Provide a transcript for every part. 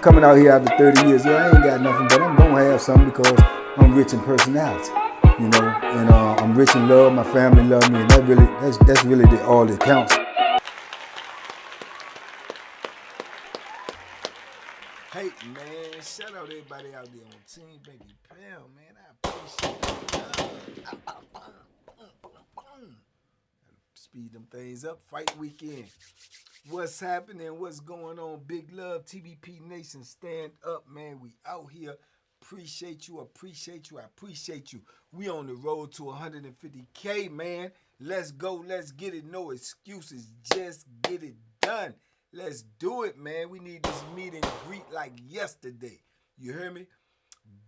coming out here after 30 years. Yeah, I ain't got nothing, but I'm gonna have something because I'm rich in personality, you know, and I'm rich in love. My family love me, and that's really all that counts. Hey man, shout out everybody out there on Team Banky Pound, man. I appreciate it. Speed them things up. Fight weekend. What's happening? What's going on? Big love, TVP Nation. Stand up, man. We out here. Appreciate you. I appreciate you. We on the road to 150K, man. Let's go. Let's get it. No excuses. Just get it done. Let's do it, man. We need this meet and greet like yesterday. You hear me?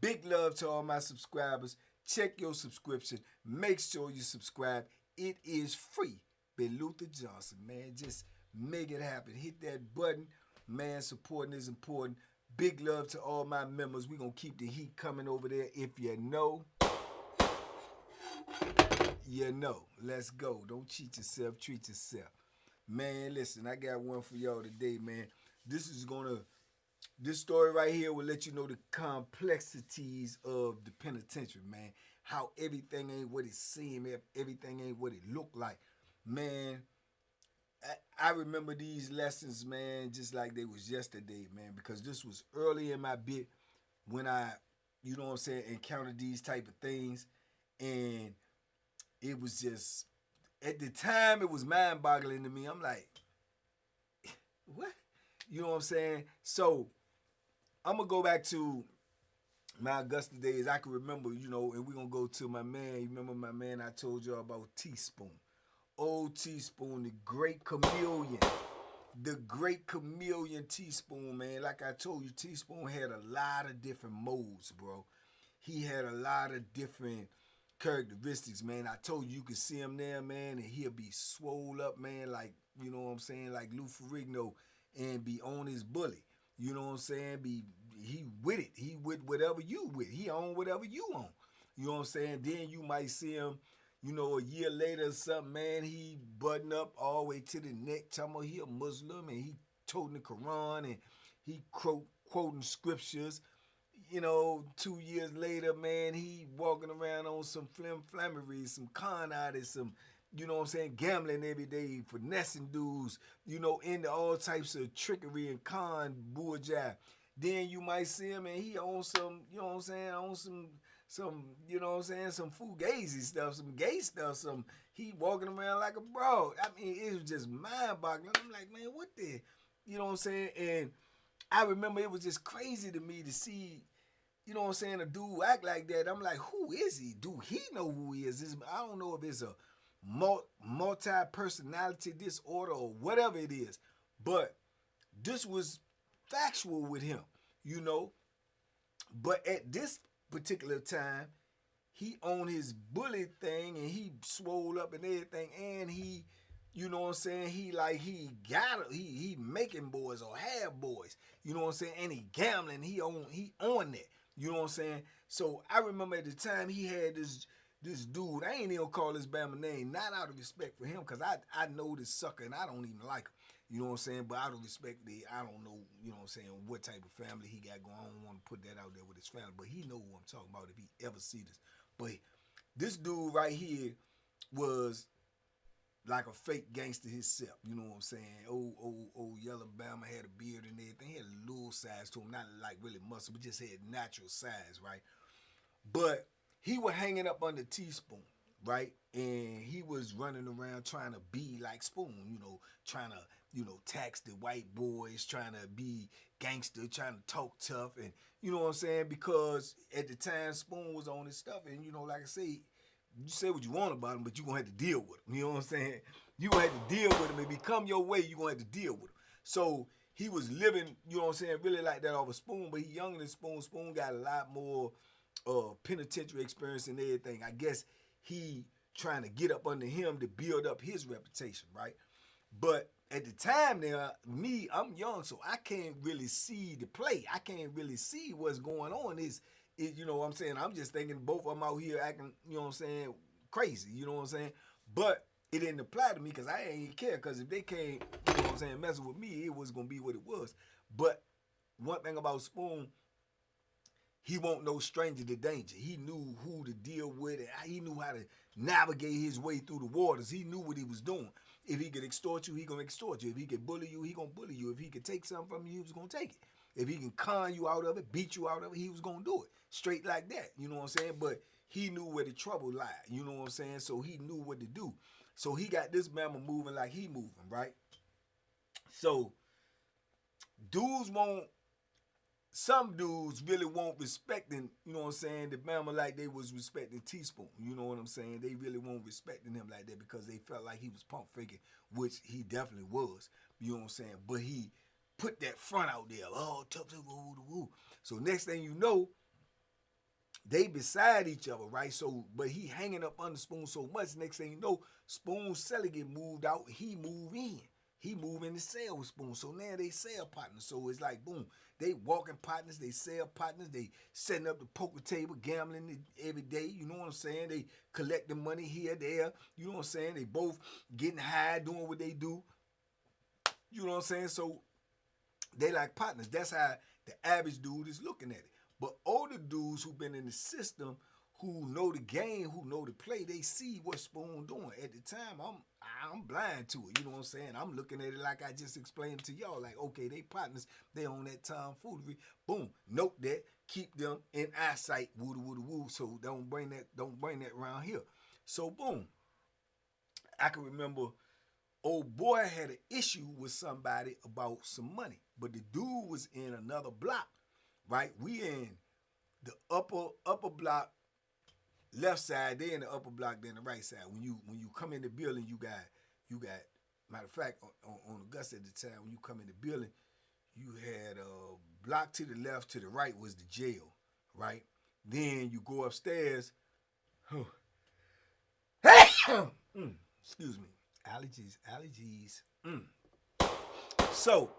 Big love to all my subscribers. Check your subscription. Make sure you subscribe. It is free. Ben Luther Johnson, man. Just make it happen. Hit that button. Man, supporting is important. Big love to all my members. We're going to keep the heat coming over there. If you know, you know. Let's go. Don't cheat yourself. Treat yourself. Man, listen, I got one for y'all today, man. This story right here will let you know the complexities of the penitentiary, man. How everything ain't what it seemed, everything ain't what it looked like. Man, I remember these lessons, man, just like they was yesterday, man, because this was early in my bit when I, you know what I'm saying, encountered these type of things. And it was just, at the time, it was mind-boggling to me. I'm like, what? You know what I'm saying? So, I'm going to go back to my Augusta days. I can remember, you know, and we're going to go to my man. You remember my man I told you about, Teaspoon. Old Teaspoon, the great chameleon. The great chameleon Teaspoon, man. Like I told you, Teaspoon had a lot of different modes, bro. He had a lot of different characteristics, man. I told you could see him there, man, and he'll be swole up, man, like, you know what I'm saying, like Lou Ferrigno, and be on his bully. You know what I'm saying? He with it. He with whatever you with. He on whatever you on. You know what I'm saying? Then you might see him, you know, a year later or something, man, he button up all the way to the neck, talking about he a Muslim, and he toting the Quran, and he quoting scriptures. You know, 2 years later, man, he walking around on some flammery, some con artists, some, you know what I'm saying, gambling every day, finessing dudes, you know, into all types of trickery and con bourgeois. Then you might see him and he on some, you know what I'm saying, on some, you know what I'm saying, some fugazi stuff, some gay stuff, he walking around like a bro. I mean, it was just mind-boggling. I'm like, man, what the, you know what I'm saying? And I remember it was just crazy to me to see, you know what I'm saying, a dude act like that. I'm like, who is he? Do he know who he is? I don't know if it's a multi-personality disorder or whatever it is, but this was factual with him, you know. But at this particular time, he on his bully thing and he swole up and everything, and he, you know what I'm saying, he making boys or have boys, you know what I'm saying, and he gambling, he on that, you know what I'm saying. So I remember at the time he had this dude, I ain't even call his Bama name, not out of respect for him, because I know this sucker and I don't even like him, you know what I'm saying, but out of respect, I don't know, you know what I'm saying, what type of family he got going on. I don't want to put that out there with his family, but he know who I'm talking about if he ever see this. But this dude right here was like a fake gangster himself, you know what I'm saying. Old Yellow Bama had a beard and everything. He had a little size to him, not like really muscle, but just had natural size, right? But he was hanging up under Teaspoon, right? And he was running around trying to be like Spoon, you know, trying to, you know, tax the white boys, trying to be gangster, trying to talk tough, and you know what I'm saying? Because at the time, Spoon was on his stuff, and you know, like I say, you say what you want about him, but you're going to have to deal with him. You know what I'm saying? You're going to have to deal with him. If he come your way, you're going to have to deal with him. So he was living, you know what I'm saying, really like that off of Spoon, but he younger than Spoon. Spoon got a lot more penitentiary experience and everything. I guess he trying to get up under him to build up his reputation, right? But at the time now, I'm young, so I can't really see the play. I can't really see what's going on. You know what I'm saying? I'm just thinking both of them out here acting, you know what I'm saying, crazy, you know what I'm saying? But it didn't apply to me because I ain't care, because if they can't, you know what I'm saying, messing with me, it was going to be what it was. But one thing about Spoon, he won't no stranger to danger. He knew who to deal with, and he knew how to navigate his way through the waters. He knew what he was doing. If he could extort you, he gonna extort you. If he could bully you, he gonna bully you. If he could take something from you, he was gonna take it. If he can con you out of it, beat you out of it, he was gonna do it. Straight like that. You know what I'm saying? But he knew where the trouble lied. You know what I'm saying? So he knew what to do. So he got this mama moving like he moving, right? So dudes won't, some dudes really won't respecting, you know what I'm saying, the mama like they was respecting Teaspoon. You know what I'm saying? They really won't respecting him like that because they felt like he was pump faking, which he definitely was. You know what I'm saying? But he put that front out there. Oh, tough, woo, woo. So next thing you know, they beside each other, right? So, but he hanging up under Spoon so much. Next thing you know, Spoon's celly get moved out. He move in. He move in the cell with Spoon. So now they cell partners. So it's like, boom, they walking partners, they cell partners, they setting up the poker table, gambling every day. You know what I'm saying? They collecting money here, there. You know what I'm saying? They both getting high, doing what they do. You know what I'm saying? So they like partners. That's how the average dude is looking at it. But older dudes who've been in the system, who know the game, who know the play, they see what Spoon doing. At the time, I'm blind to it. You know what I'm saying? I'm looking at it like I just explained to y'all. Like, okay, they partners, they on that tomfoolery. Boom, note that, keep them in eyesight. Woo, woo, woo. So don't bring that around here. So boom, I can remember old boy had an issue with somebody about some money, but the dude was in another block. Right, we in the upper block, left side. They in the upper block, then the right side. When you come in the building, you got. Matter of fact, on Augusta at the time, when you come in the building, you had a block to the left, to the right was the jail. Right, then you go upstairs. Excuse me, allergies. So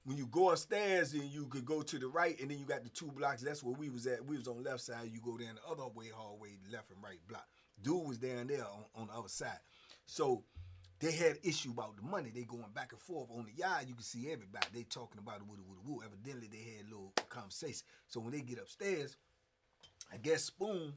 when you go upstairs and you could go to the right, and then you got the 2 blocks. That's where we was at. We was on the left side. You go down the other way hallway, left and right block. Dude was down there on the other side. So they had issue about the money. They going back and forth on the yard. You can see everybody. They talking about it. Woo. Evidently they had a little conversation. So when they get upstairs, I guess Spoon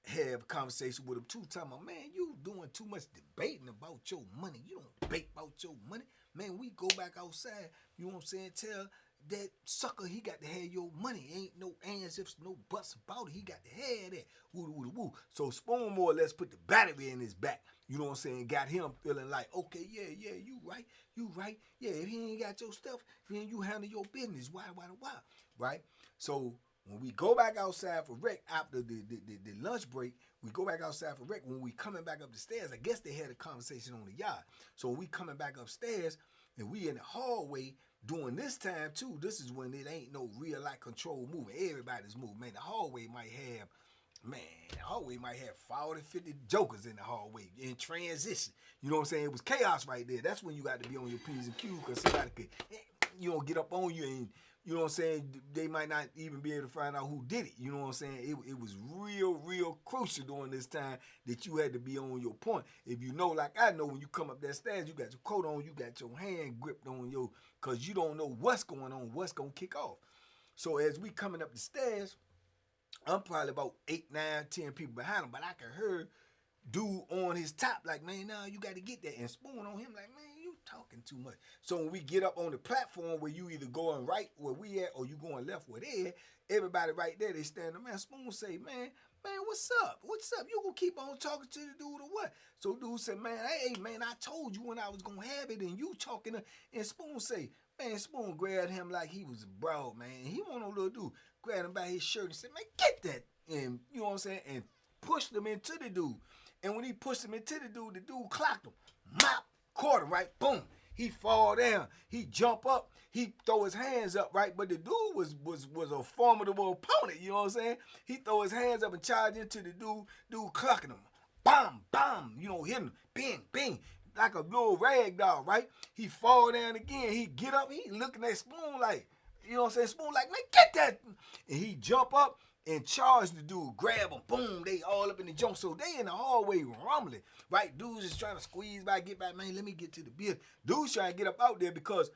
had a conversation with him too, talking about, man, you doing too much debating about your money. You don't debate about your money. Man, we go back outside, you know what I'm saying, tell that sucker he got to have your money. Ain't no ands, ifs, no buts about it. He got to have that. Woo. So Spoon more or less put the battery in his back. You know what I'm saying? Got him feeling like, okay, yeah, you right. Yeah, if he ain't got your stuff, then you handle your business. Why? Right? So when we go back outside for rec after the lunch break, we go back outside for rec. When we coming back up the stairs, I guess they had a conversation on the yard. So when we coming back upstairs and we in the hallway during this time too, this is when it ain't no real life control moving. Everybody's moving. Man, the hallway might have 40, 50 jokers in the hallway in transition. You know what I'm saying? It was chaos right there. That's when you got to be on your P's and Q's because somebody could, get up on you and, you know what I'm saying, they might not even be able to find out who did it. You know what I'm saying? It was real crucial during this time that you had to be on your point. If you know, like I know, when you come up that stairs, you got your coat on, you got your hand gripped on your, because you don't know what's going on, what's going to kick off. So as we coming up the stairs, I'm probably about 8, 9, 10 people behind him, but I can hear dude on his top like, man, nah, you got to get that. And Spoon on him like, man, you talking too much. So when we get up on the platform where you either going right where we at or you going left where they at, everybody right there, they standing, man, Spoon say, man, what's up? You gonna keep on talking to the dude or what? So dude said, man, hey, man, I told you when I was gonna have it and you talking to, and Spoon say, man, Spoon grabbed him like he was a bro, man. He want no little dude. Grabbed him by his shirt and said, man, get that. And you know what I'm saying? And pushed him into the dude. And when he pushed him into the dude clocked him. Mop, caught him, right? Boom. He fall down. He jump up. He throw his hands up, right? But the dude was a formidable opponent, you know what I'm saying? He throw his hands up and charge into the dude clocking him. Bam, bam, hit him. Bing, bing. Like a little rag doll, right? He fall down again. He get up. He looking at Spoon like, you know what I'm saying? Spoon like, man, get that. And he jump up and charge the dude, grab him, boom, they all up in the jump. So they in the hallway rumbling, right? Dudes is trying to squeeze by, get back, man, let me get to the building. Dudes trying to get up out there because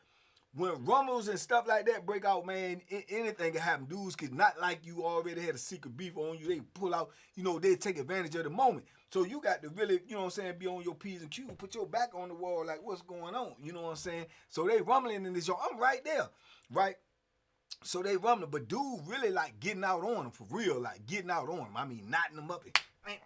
when rumbles and stuff like that break out, man, anything can happen. Dudes could not like you already had a secret beef on you. They pull out, they take advantage of the moment. So you got to really, be on your P's and Q's, put your back on the wall, like what's going on, you know what I'm saying? So they rumbling in this show. I'm right there, right? So they rumbling, but dude really like getting out on him for real, like getting out on him. I mean, knotting him up and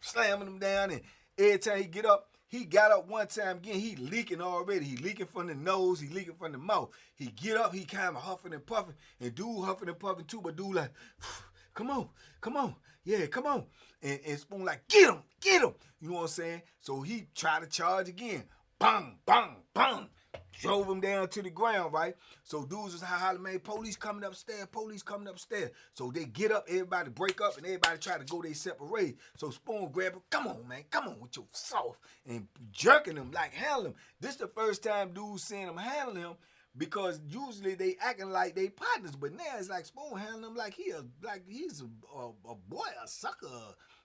slamming him down, and every time he get up, he got up one time again, he leaking already. He leaking from the nose, he leaking from the mouth. He get up, he kind of huffing and puffing, and dude huffing and puffing too, but dude like, come on, yeah, come on. And Spoon like, get him, you know what I'm saying? So he tried to charge again, bang, bang, bang. Drove him down to the ground, right? So dudes was hollering, man, police coming upstairs. So they get up, everybody break up, and everybody try to go their separate ways. So Spoon grab him, come on, man, come on with your soft, and jerking him, like handling him. This the first time dudes seeing him handling him, because usually they acting like they partners, but now it's like Spoon handling him like he's a boy, a sucker,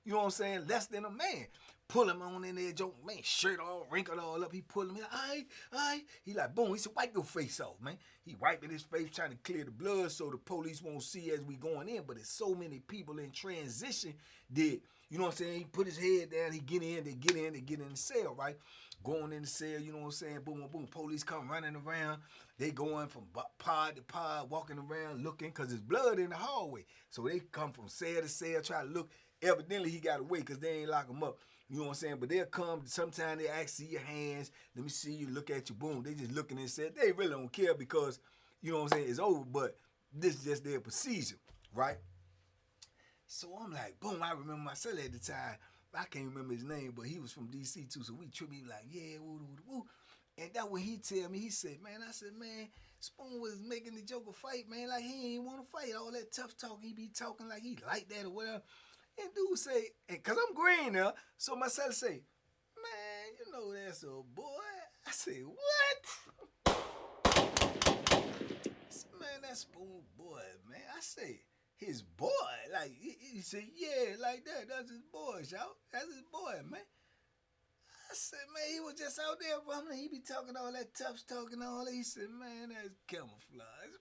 you know what I'm saying, less than a man. Pull him on in there, joke, man, shirt all wrinkled all up. He pull him in, aight. He like, boom, he said, wipe your face off, man. He wiping his face, trying to clear the blood so the police won't see as we going in. But there's so many people in transition that, you know what I'm saying, he put his head down, he get in, they get in the cell, right? Going in the cell, you know what I'm saying, boom, boom, boom. Police come running around. They going from pod to pod, walking around, looking, because there's blood in the hallway. So they come from cell to cell, try to look. Evidently, he got away because they ain't lock him up. You know what I'm saying? But they'll come, sometimes they ask, see your hands, let me see you, look at you, boom. They just looking and say, they really don't care because, you know what I'm saying, it's over, but this is just their procedure, right? So I'm like, boom, I remember myself at the time. I can't remember his name, but he was from D.C. too, so we tripped me like, yeah, woo, woo, woo. And that when he tell me, he said, man, Spoon was making the Joker fight, man, like he ain't want to fight. All that tough talk, he be talking like he like that or whatever. And dude say, because I'm green now, so myself say, man, you know that's a boy. I say, what? I said, man, that's Spoon boy, man. I say, his boy. Like, he said, yeah, like that. That's his boy, y'all. That's his boy, man. I said, man, he was just out there rumbling. He be talking all that tough talk and all that. He said, man, that's camouflage.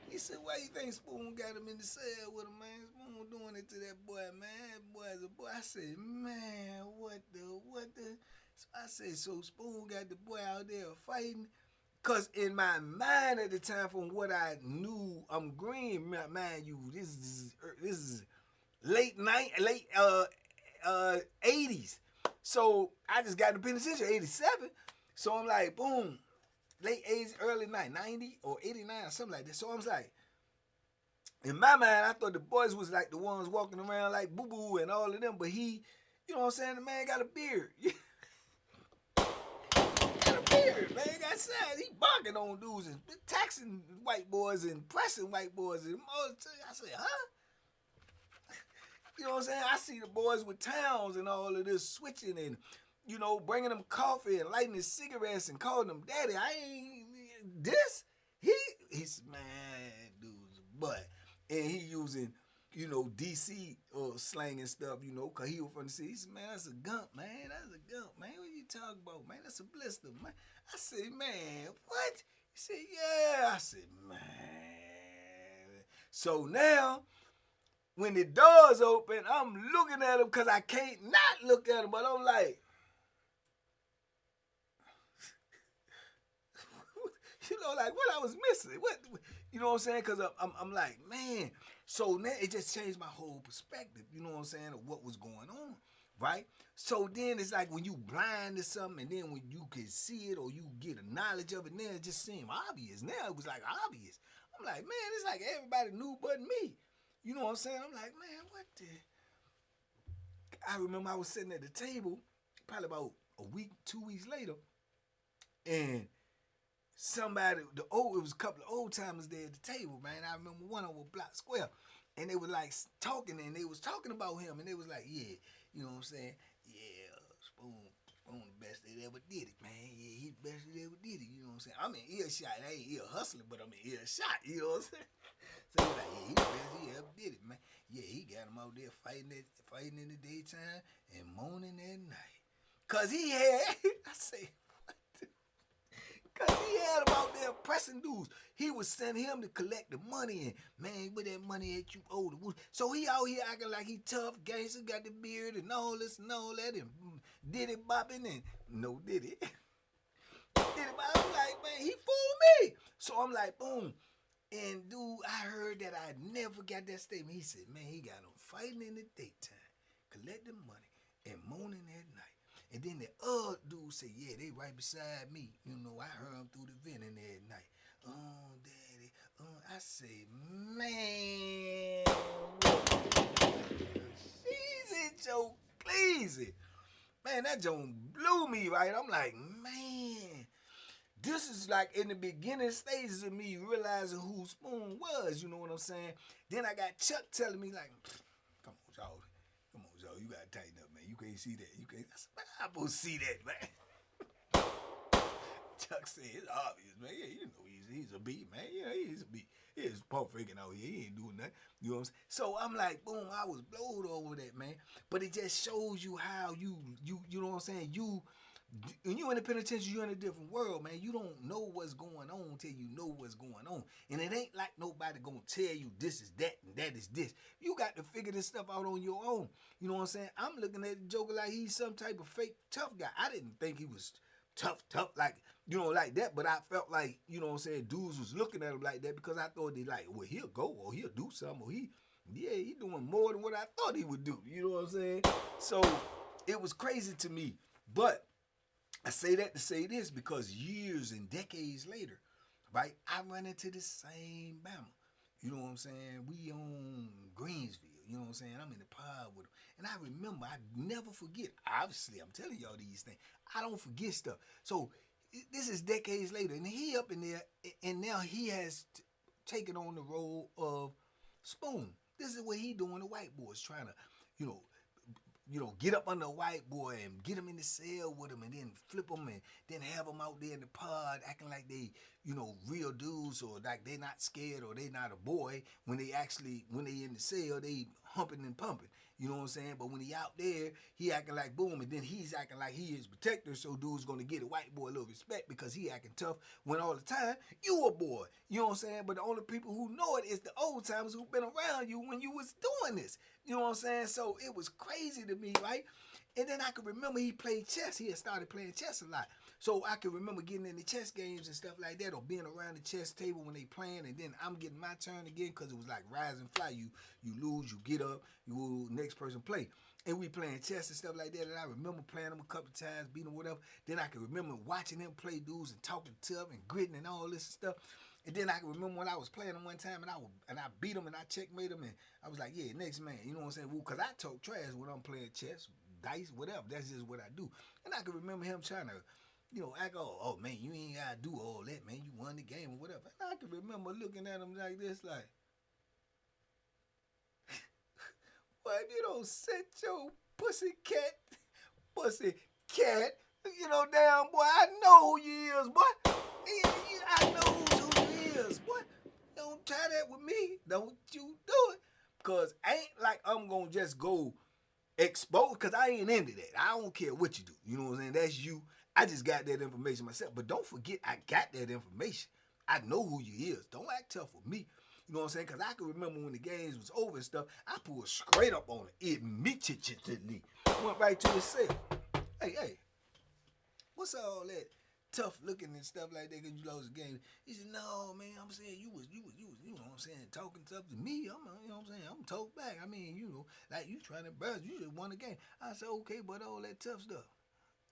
He said, why you think Spoon got him in the cell with him, man? Spoon doing it to that boy, man. That boy's a boy. I said, man, what the? So I said, so Spoon got the boy out there fighting? Because in my mind at the time, from what I knew, I'm green, mind you, this is late 80s. So I just got the penitentiary, 87. So I'm like, boom. Late 80s, early 90 or 89 or something like that. So I was like, in my mind, I thought the boys was like the ones walking around like Boo Boo and all of them, but he, you know what I'm saying, the man got a beard. Got a beard, man, got size. He barking on dudes and taxing white boys and pressing white boys. And I said, huh? You know what I'm saying? I see the boys with towns and all of this switching and, you know, bringing them coffee and lighting his cigarettes and calling them daddy. I ain't this. He's man, dude's butt. And he using, you know, DC slang and stuff, you know, because he was from the city. He said, man, that's a gump, man. That's a gump, man. What you talking about, man? That's a blister, man. I said, man, what? He said, yeah. I said, man. So now, when the doors open, I'm looking at him because I can't not look at him, but I'm like, you know, like what I was missing. What, you know what I'm saying? Because I'm like, man. So now it just changed my whole perspective, you know what I'm saying, of what was going on, right? So then it's like when you blind to something and then when you can see it or you get a knowledge of it, then it just seemed obvious. Now it was like obvious. I'm like, man, it's like everybody knew but me. You know what I'm saying? I'm like, man, what the? I remember I was sitting at the table probably about a week, 2 weeks later, and somebody, it was a couple of old timers there at the table, man. I remember one over Block Square, and they were like talking, and they was talking about him, and they was like, yeah, you know what I'm saying? Yeah, Spoon the best that ever did it, man. Yeah, he the best that ever did it, you know what I'm saying? I'm in earshot, I ain't ear hustling, but I'm in earshot, you know what I'm saying? So he's like, yeah, he the best he ever did it, man. Yeah, he got him out there fighting in the daytime and moaning at night. Cause he had, I say, what? scared about their pressing dudes. He was sending him to collect the money, and man, with that money that you owe the Woods. So he out here acting like he tough, gangster, got the beard and all this and all that, and did it bopping and no did it. Did it bopping. I'm like, man, he fooled me. So I'm like, boom. And dude, I heard that I never got that statement. He said, man, he got them fighting in the daytime, collecting money, and moaning at night. And then the other dude said, yeah, they right beside me. You know, I heard them through the vent in there at night. Oh, daddy. I say, man, she's Joe Cleasy. Man, that joke blew me, right? I'm like, man, this is like in the beginning stages of me realizing who Spoon was, you know what I'm saying? Then I got Chuck telling me, like, come on, y'all. Come on, y'all. You got to tighten up, man. You can't see that. You can't. I said, man, I'm supposed to see that, man. Chuck said, it's obvious, man. Yeah, you know he's a beat, man. Yeah, he's a beat. He's pump faking out here. He ain't doing nothing. You know what I'm saying? So I'm like, boom, I was blowed over that, man. But it just shows you how you know what I'm saying? When you in the penitentiary, you're in a different world, man. You don't know what's going on until you know what's going on. And it ain't like nobody gonna tell you this is that and that is this. You got to figure this stuff out on your own. You know what I'm saying? I'm looking at the Joker like he's some type of fake tough guy. I didn't think he was tough, like, you know, like that. But I felt like, you know what I'm saying, dudes was looking at him like that because I thought they like, well, he'll go or he'll do something or he doing more than what I thought he would do. You know what I'm saying? So it was crazy to me. But I say that to say this because years and decades later, right, I run into the same Bama. You know what I'm saying? We on Greensville. You know what I'm saying? I'm in the pod with him. And I remember, I never forget. Obviously, I'm telling y'all these things. I don't forget stuff. So this is decades later. And he up in there, and now he has taken on the role of Spoon. This is what he doing. The white boys trying to, get up under a white boy and get him in the cell with him and then flip him and then have him out there in the pod acting like they, real dudes or like they not scared or they not a boy when they in the cell, they humping and pumping. You know what I'm saying? But when he out there, he acting like boom, and then he's acting like he is protector, so dude's gonna get a white boy a little respect because he acting tough when all the time you a boy. You know what I'm saying? But the only people who know it is the old timers who've been around you when you was doing this. You know what I'm saying? So it was crazy to me, right? And then I could remember he played chess. He had started playing chess a lot. So I could remember getting in the chess games and stuff like that or being around the chess table when they playing and then I'm getting my turn again because it was like rise and fly. You lose, you get up, next person play. And we playing chess and stuff like that. And I remember playing them a couple of times, beating them, whatever. Then I could remember watching him play dudes and talking tough and gritting and all this stuff. And then I can remember when I was playing him one time and I beat him and I checkmate him and I was like, yeah, next man. You know what I'm saying? Well, because I talk trash when I'm playing chess, dice, whatever. That's just what I do. And I can remember him trying to, act, oh, man, you ain't got to do all that, man. You won the game or whatever. And I can remember looking at him like this, like, well, if you don't set your pussy cat, damn, boy, I know who you is, boy. I know who you is, boy. Don't try that with me. Don't you do it. Because ain't like I'm going to just go expose, because I ain't into that. I don't care what you do. You know what I'm saying? That's you. I just got that information myself. But don't forget, I got that information. I know who you is. Don't act tough with me. You know what I'm saying? Because I can remember when the games was over and stuff, I pulled straight up on it immediately. Went right to the cell. Hey, what's all that tough looking and stuff like that because you lost the game? He said, no, man, I'm saying you was, you know what I'm saying, talking tough to me. You know what I'm saying? I'm talk back. I mean, like you trying to brush, you just won the game. I said, okay, but all that tough stuff.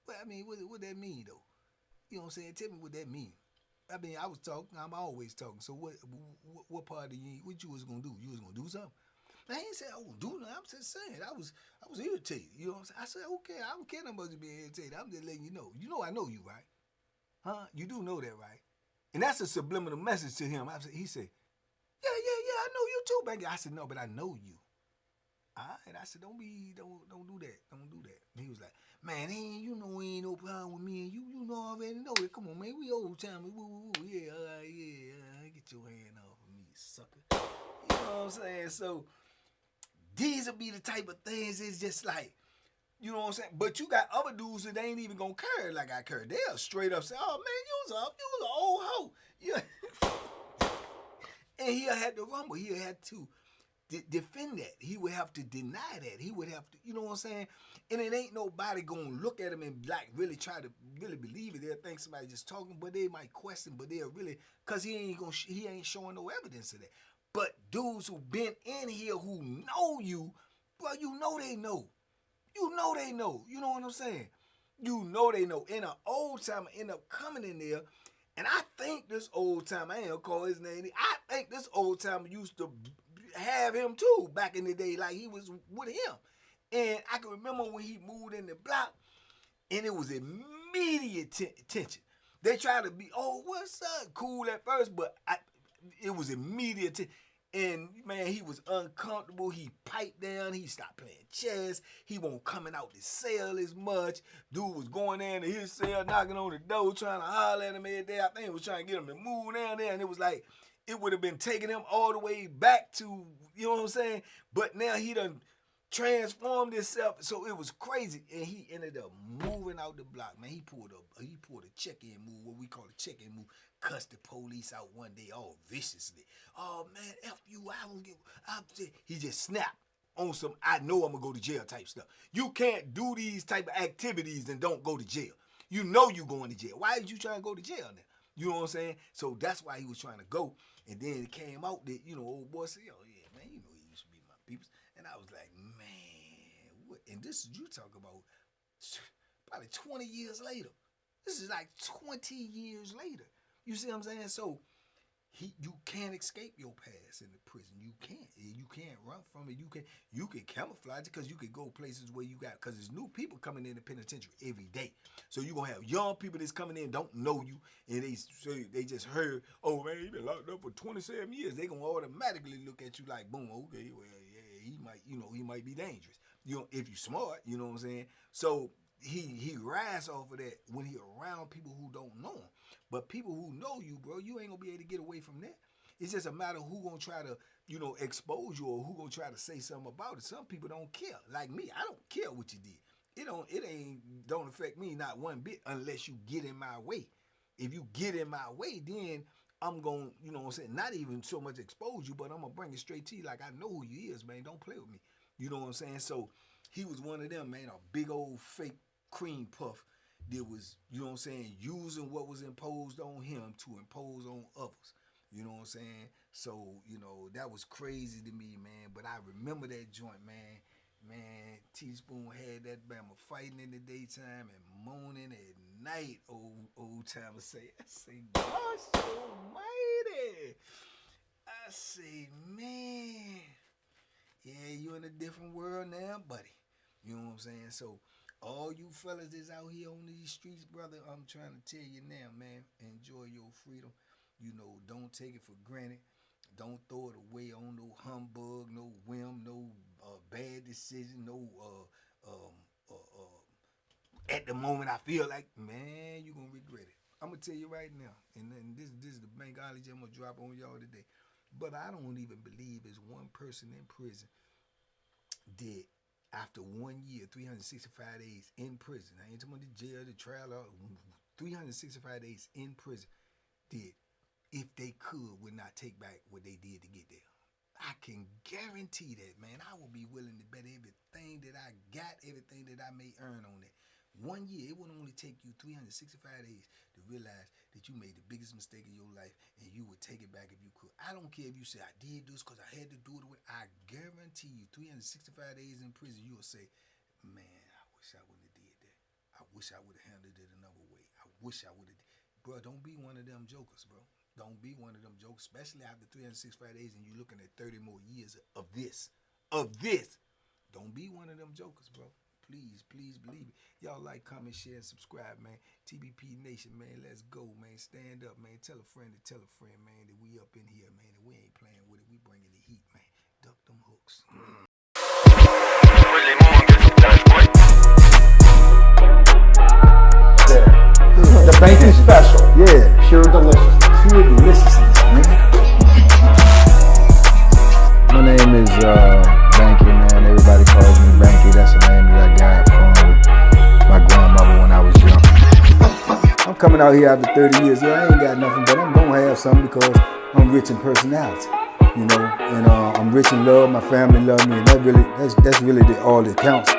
But I mean, what that mean though? You know what I'm saying? Tell me what that mean. I mean, I was talking. I'm always talking. So what part of you? What you was gonna do? You was gonna do something? I ain't say I won't do nothing. I'm just saying I was irritated. You know what I'm saying? I said, okay, I don't care about you being irritated. I'm just letting you know. You know I know you, right? Huh? You do know that, right? And that's a subliminal message to him. He said, yeah, I know you too, baby. I said, no, but I know you. All right. I said, don't do that. Don't do that. And he was like, man, ain't no problem with me and you. You know I already know it. Come on, man. We old timers. Yeah, get your hand off of me, sucker. You know what I'm saying? So these will be the type of things. It's just like You know what I'm saying? But you got other dudes that ain't even gonna carry like I carry. They'll straight up say, "Oh man, you was an old hoe." Yeah. And he'll have to rumble. He'll have to defend that. He would have to deny that. He would have to, you know what I'm saying? And it ain't nobody gonna look at him and like really try to really believe it. They'll think somebody just talking, but they might question, but they'll really, cause he ain't showing no evidence of that. But dudes who been in here who know you, well, you know they know. You know they know. You know what I'm saying? You know they know. And an old timer end up coming in there, and I think this old timer, I ain't gonna call his name, I think this old timer used to have him too back in the day, like he was with him. And I can remember when he moved in the block, and it was immediate tension. They tried to be, oh, what's up? Cool at first, but it was immediate tension. And man, he was uncomfortable. He piped down. He stopped playing chess. He won't coming out the cell as much. Dude was going down to his cell, knocking on the door, trying to holler at him every day. I think he was trying to get him to move down there. And it was like, it would have been taking him all the way back to, you know what I'm saying? But now he done transformed himself. So it was crazy. And he ended up moving out the block. Man, he pulled a check-in move, what we call a check-in move. Cussed the police out one day all viciously. Oh man, F you, I don't give. He just snapped on some I know I'm gonna go to jail type stuff. You can't do these type of activities and don't go to jail. You know you going to jail. Why did you trying to go to jail now? You know what I'm saying? So that's why he was trying to go. And then it came out that, you know, old boy said, oh yeah, man, you know he used to be my peoples. And I was like, man, what? And this is you talk about probably 20 years later. This is like 20 years later. You see what I'm saying? So you can't escape your past in the prison. You can't run from it. You can camouflage it because you can go places where you got, because there's new people coming in the penitentiary every day. So you're gonna have young people that's coming in, don't know you, and they just heard, oh man, he been locked up for 27 years. They gonna automatically look at you like, boom, okay, well, yeah, he might be dangerous. You know, if you smart, you know what I'm saying? So he rise off of that when he around people who don't know him. But people who know you, bro, you ain't gonna be able to get away from that. It's just a matter of who gonna try to, you know, expose you or who gonna try to say something about it. Some people don't care. Like me, I don't care what you did. It don't affect me not one bit unless you get in my way. If you get in my way, then I'm gonna, you know what I'm saying, not even so much expose you, but I'm gonna bring it straight to you like I know who you is, man. Don't play with me. You know what I'm saying? So he was one of them, man, a big old fake cream puff that was, you know what I'm saying, using what was imposed on him to impose on others. You know what I'm saying? So, you know, that was crazy to me, man. But I remember that joint, man. Man, Teaspoon had that Bama fighting in the daytime and moaning at night, old timer say. I say, gosh almighty. I say, man, yeah, you in a different world now, buddy. You know what I'm saying? So, all you fellas that's out here on these streets, brother, I'm trying to tell you now, man, enjoy your freedom. You know, don't take it for granted. Don't throw it away on no humbug, no whim, no bad decision, no at the moment I feel like, man, you're going to regret it. I'm going to tell you right now, and this is the bankology I'm going to drop on y'all today. But I don't even believe there's one person in prison that after 1 year, 365 days in prison, I ain't talking about the jail, the trial, 365 days in prison, that if they would not take back what they did to get there. I can guarantee that, man. I will be willing to bet everything that I got, everything that I may earn on that. 1 year, it would only take you 365 days to realize that you made the biggest mistake of your life and you would take it back if you could. I don't care if you say, I did this because I had to do it. I guarantee you 365 days in prison, you will say, man, I wish I wouldn't have did that. I wish I would have handled it another way. I wish I would have. Bro, don't be one of them jokers, bro. Don't be one of them jokers, especially after 365 days and you're looking at 30 more years of this. Don't be one of them jokers, bro. Please, please believe it. Y'all like, comment, share, and subscribe, man. TVP Nation, man. Let's go, man. Stand up, man. Tell a friend to tell a friend, man, that we up in here, man, and we ain't playing with it. We bringing the heat, man. Duck them hooks. Yeah. The banking special. Yeah. Pure delicious. Pure deliciousness, man. My name is Banky, man. Everybody calls me Banky. That's the name that I got from coming out here after 30 years. Yeah, I ain't got nothing, but I'm gonna have something because I'm rich in personality, you know, and I'm rich in love. My family love me, and that's really all that counts.